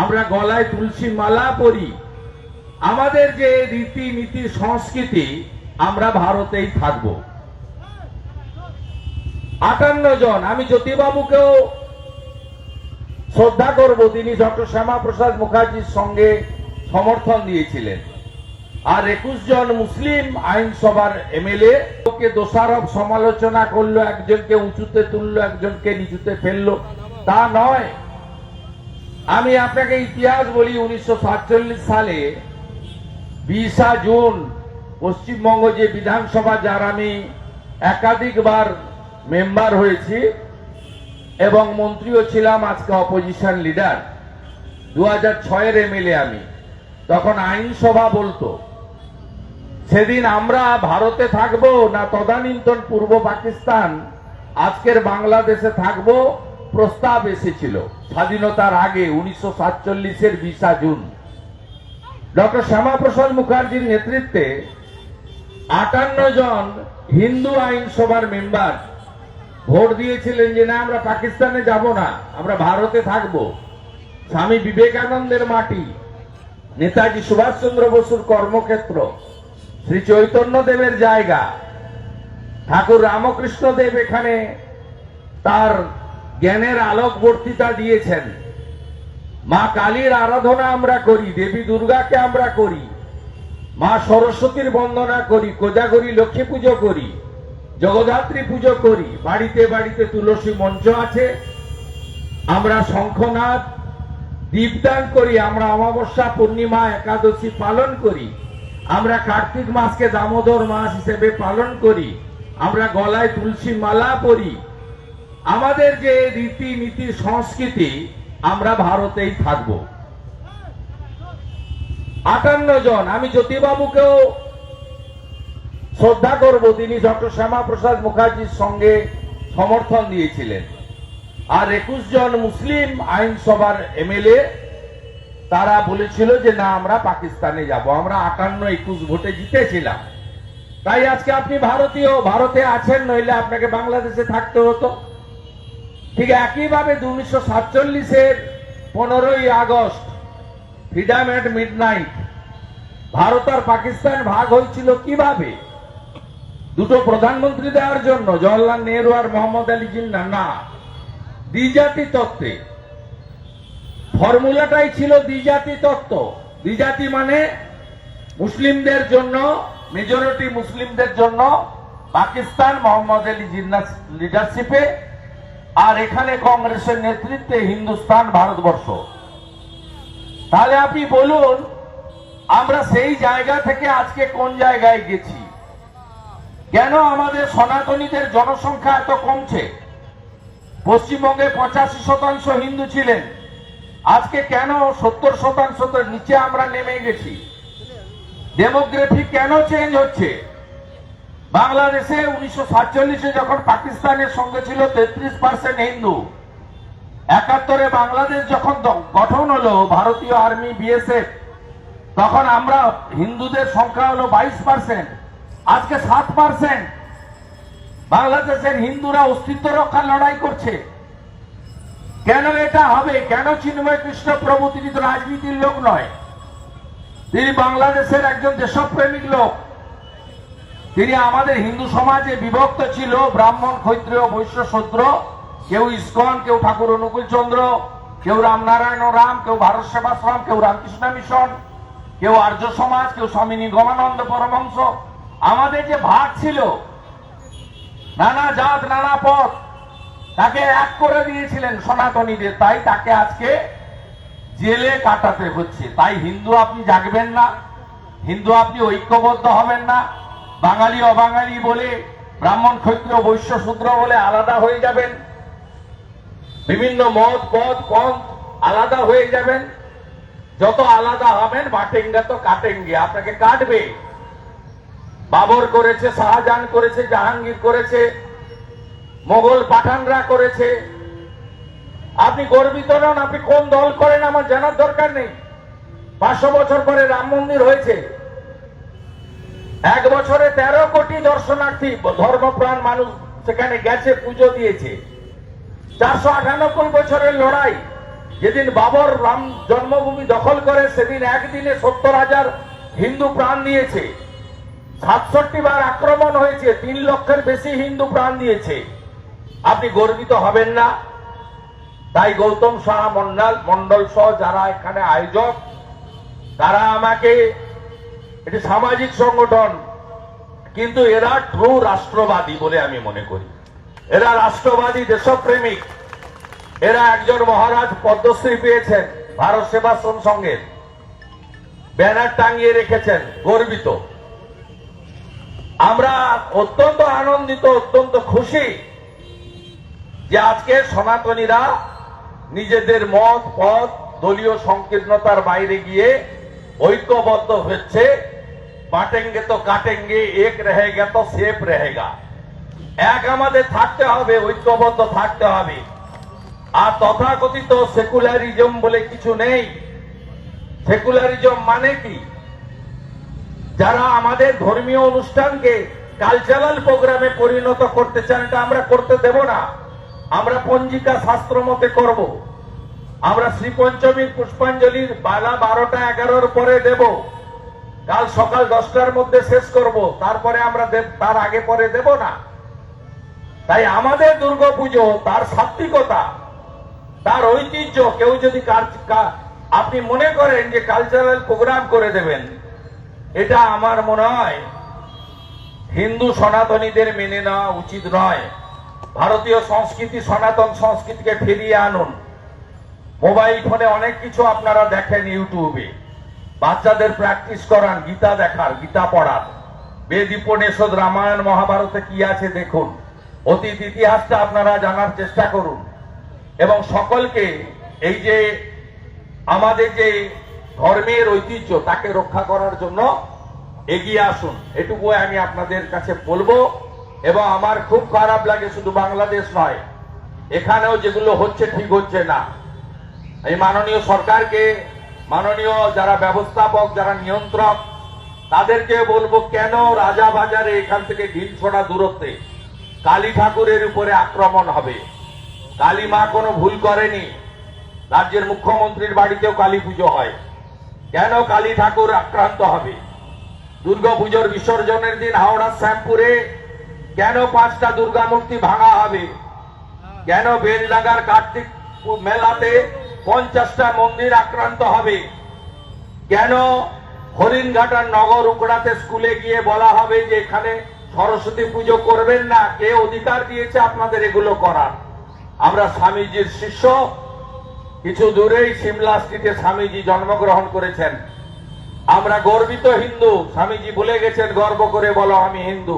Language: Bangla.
আমরা গলায় তুলসী মালা পরি, আমাদের যে রীতিনীতি সংস্কৃতি, আমরা ভারতেই থাকব। 58 জন, আমি জ্যোতিবাবুকেও শ্রদ্ধা করব, তিনি ডক্টর শ্যামাপ্রসাদ মুখার্জির সঙ্গে সমর্থন দিয়েছিলেন। আর 21 জন মুসলিম আইনসভার এমএলএ কে দোষারোপ সমালোচনা করলো, একজনকে উঁচুতে তুললো, একজনকে নিচুতে ফেললো, তা নয়। আমি আপনাকে ইতিহাস বলি, 1947 সালে 20 জুন পশ্চিমবঙ্গ যে বিধানসভা, যার আমি একাধিকবার মেম্বার হয়েছি এবং মন্ত্রীও ছিলাম, আজকে অপোজিশন লিডার, 2006 এমএলএ আমি, তখন আইনসভা বলতো সেদিন আমরা ভারতে থাকবো না তদানীন্তন পূর্ব পাকিস্তান, আজকের বাংলাদেশে থাকবো, প্রস্তাব এসেছিল স্বাধীনতার আগে 1947 20 জুন। ডক্টর শ্যামাপ্রসাদ মুখার্জির নেতৃত্বে 58 জন হিন্দু আইনসভার মেম্বার ভোট দিয়েছিলেন যে না, আমরা পাকিস্তানে যাব না, আমরা ভারতে থাকব। স্বামী বিবেকানন্দের মাটি, নেতাজি সুভাষচন্দ্র বসুর কর্মক্ষেত্র, শ্রী চৈতন্য দেবের জায়গা, ঠাকুর রামকৃষ্ণ দেব এখানে তার জ্ঞানের আলোক বর্তিতা দিয়েছেন। মা কালীর আরাধনা আমরা করি, দেবী দুর্গাকে আমরা করি, মা সরস্বতীর বন্দনা করি, কোজাগরী লক্ষ্মী পুজো করি, জগদ্ধাত্রী পুজো করি, বাড়িতে বাড়িতে তুলসী মঞ্চ আছে, আমরা শঙ্খনাদ দীপদান করি, আমরা অমাবস্যা পূর্ণিমা একাদশী পালন করি, আমরা কার্তিক মাসকে দামোদর মাস হিসেবে পালন করি, আমরা গলায় তুলসী মালা পরি, আমাদের যে রীতিনীতি সংস্কৃতি, আমরা ভারতেই থাকব। 58 জন, আমি জ্যোতিবাবুকেও শ্রদ্ধা করব, তিনি ডক্টর শ্যামাপ্রসাদ মুখার্জির সঙ্গে সমর্থন দিয়েছিলেন। আর 21 জন মুসলিম আইনসভার এমএলএ, তারা বলেছিল যে না, আমরা পাকিস্তানে যাব। আমরা 58-21 ভোটে জিতেছিলাম। তাই আজকে আপনি ভারতীয়, ভারতে আছেন, নইলে আপনাকে বাংলাদেশে থাকতে হতো। ঠিক একইভাবে 1947 15ই আগস্ট, ফ্রিডম এট মিডনাইট, ভারত আর পাকিস্তান ভাগ হয়েছিল কিভাবে? দুটো প্রধানমন্ত্রী দেওয়ার জন্য, জওয়াহরলাল নেহরু আর মোহাম্মদ আলী জিন্নাহ? না, দ্বিজাতি তত্ত্বে। ফর্মুলাটাই ছিল দ্বিজাতি তত্ত্ব। দ্বিজাতি মানে মুসলিমদের জন্য, মেজরিটি মুসলিমদের জন্য পাকিস্তান মোহাম্মদ আলী জিন্নাহ লিডারশিপে, আর এখানে কংগ্রেসের নেতৃত্বে হিন্দুস্তান ভারতবর্ষ। তাহলে আপনি বলুন, আমরা সেই জায়গা থেকে আজকে কোন জায়গায় গেছি? কেন আমাদের সনাতনীদের জনসংখ্যা এত কমছে? পশ্চিমবঙ্গে 85% হিন্দু ছিলেন, আজকে কেন 70% নিচে আমরা নেমে গেছি? ডেমোগ্রাফি কেন চেঞ্জ হচ্ছে? বাংলাদেশে 1947 যখন পাকিস্তানের সঙ্গে ছিল 33% হিন্দু, 71 বাংলাদেশ যখন গঠন হলো, ভারতীয় আর্মি বিএসএফ, তখন আমরা হিন্দুদের সংখ্যা হলো 22%, আজকে 7%। বাংলাদেশের হিন্দুরা অস্তিত্ব রক্ষার লড়াই করছে। কেন এটা হবে? কেন চিন্ময় কৃষ্ণ প্রভু, তিনি তো রাজনীতির লোক নয়, তিনি বাংলাদেশের একজন দেশপ্রেমিক লোক। তিনি আমাদের হিন্দু সমাজে বিভক্ত ছিল, ব্রাহ্মণ, ক্ষত্রিয়, বৈশ্য, শূদ্র, কেউ ইস্কন, কেউ ঠাকুর অনুকূল চন্দ্র, কেউ রামনারায়ণ রাম, কেউ ভারত সেবাশ্রম, কেউ রামকৃষ্ণ মিশন, কেউ আর্য সমাজ, কেউ স্বামী নিগমানন্দ পরমহংস। আমাদের যে ভাগ ছিল, নানা জাত নানা পথ, তাকে এক করে দিয়েছিলেন সনাতনীদের, তাই তাকে আজকে জেলে কাটাতে হচ্ছে। তাই হিন্দু আপনি জাগবেন না, হিন্দু আপনি ঐক্যবদ্ধ হবেন না, বাঙালি অবাঙালি বলে, ব্রাহ্মণ ক্ষত্রিয় বৈশ্য শূদ্র বলে আলাদা হয়ে যাবেন, বিভিন্ন মত পথ পন্থ আলাদা হয়ে যাবেন। যত আলাদা হবেন, বাটেঙ্গা তো কাটেঙ্গে, আপনাকে কাটবে। বাবর করেছে, শাহজাহান করেছে, জাহাঙ্গীর করেছে, মোগল পাঠানরা করেছে। আপনি গর্বিত নন, আপনি কোন দল করেন আমার জানার দরকার নেই। 500 বছর পরে রাম মন্দির হয়েছে, 1 বছরে 13 কোটি দর্শনার্থী ধর্মপ্রাণ মানুষ সেখানে গেছে, পুজো দিয়েছে। 498 বছরের লড়াই, যেদিন বাবর রাম জন্মভূমি দখল করে সেদিন একদিনে 70,000 হিন্দু প্রাণ দিয়েছে, 67 বার আক্রমণ হয়েছে, 3 লক্ষের বেশি হিন্দু প্রাণ দিয়েছে। আপনি গর্বিত হবেন না? তাই গৌতম সাহা মন্ডল সহ যারা এখানে আয়োজক, তারা আমাকে, এটি সামাজিক সংগঠন, কিন্তু এরা ট্রু রাষ্ট্রবাদী বলে আমি মনে করি। এরা রাষ্ট্রবাদী, দেশপ্রেমিক। এরা একজন মহারাজ পদ্মশ্রী পেয়েছেন, ভারত সেবাশ্রম সংঘের ব্যানার টাঙিয়ে রেখেছেন, গর্বিত। আমরা অত্যন্ত আনন্দিত, অত্যন্ত খুশি যে আজকে সনাতনীরা নিজেদের মত পথ দলীয় সংকীর্ণতার বাইরে গিয়ে ঐক্যবদ্ধ হচ্ছে। বাটেঙ্গে তো কাটেঙ্গে, এক রহেগা তো সেফ রহেগা। এক আমাদের থাকতে হবে, ঐক্যবদ্ধ থাকতে হবে। আর তথাকথিত সেকুলারিজম বলে কিছু নেই। সেকুলারিজম মানে কি? যারা আমাদের ধর্মীয় অনুষ্ঠানকে কালচারাল প্রোগ্রামে পরিণত করতে চান, এটা আমরা করতে দেব না। আমরা পঞ্জিকা শাস্ত্র মতে করব। আমরা শ্রী পঞ্চমীর পুষ্পাঞ্জলির বেলা 12টা 11-র পরে দেব। কাল সকাল 10টার মধ্যে শেষ করব, তারপরে আমরা তার আগে পরে দেব না। তাই আমাদের দুর্গাপুজো, তার সাত্বিকতা, তার ঐতিহ্য, কেউ যদি আপনি মনে করেন যে কালচারাল প্রোগ্রাম করে দেবেন, এটা আমার মনে হয় হিন্দু সনাতনীদের মেনে নেওয়া উচিত নয়। ভারতীয় সংস্কৃতি, সনাতন সংস্কৃতিকে ফিরিয়ে আনুন। মোবাইল ফোনে অনেক কিছু আপনারা দেখেন, ইউটিউবে বাচ্চাদের প্র্যাকটিস করান, গীতা দেখার, গীতা পড়ার, বেদ উপনিষদ রামায়ণ মহাভারতে কি আছে দেখুন। অতীত ইতিহাসটা আপনারা জানার চেষ্টা করুন এবং সকলকে এই যে আমাদের যে ধর্মের ঐতিহ্য তাকে রক্ষা করার জন্য এগিয়ে আসুন। এটুকু আমি আপনাদের কাছে বলবো। এবং আমার খুব খারাপ লাগে, শুধু বাংলাদেশ নয়, এখানেও যেগুলো হচ্ছে ঠিক হচ্ছে না। এই মাননীয় সরকারকে, মাননীয় যারা ব্যবস্থাপক, যারা নিয়ন্ত্রক, তাদেরকে বলবো, কেন রাজাবাজারে এখান থেকে ঢিলছোড়া দূরত্বে কালী ঠাকুরের উপরে আক্রমণ হবে? কালী মা কোনো ভুল করেনি। রাজ্যের মুখ্যমন্ত্রীর বাড়িতেও কালী পুজো হয়, কেন কালী ঠাকুর আক্রান্ত হবে? দুর্গাপুজোর বিসর্জনের দিন হাওড়ার শ্যামপুরে কেন 5টা দুর্গা মূর্তি ভাঙা হবে? কেন বেলডাঙ্গার কার্তিক মেলাতে 50টা মন্দির আক্রান্ত হবে? কেন হরিণঘাটার নগর উকড়াতে স্কুলে গিয়ে বলা হবে যে এখানে সরস্বতী পুজো করবেন না? কে অধিকার দিয়েছে আপনাদের এগুলো করার? আমরা স্বামীজির শিষ্য। কিছু দূরেই সিমলা স্ট্রিটে স্বামীজি জন্মগ্রহণ করেছেন। আমরা গর্বিত হিন্দু। স্বামীজি বলে গেছেন, গর্ব করে বলো আমি হিন্দু।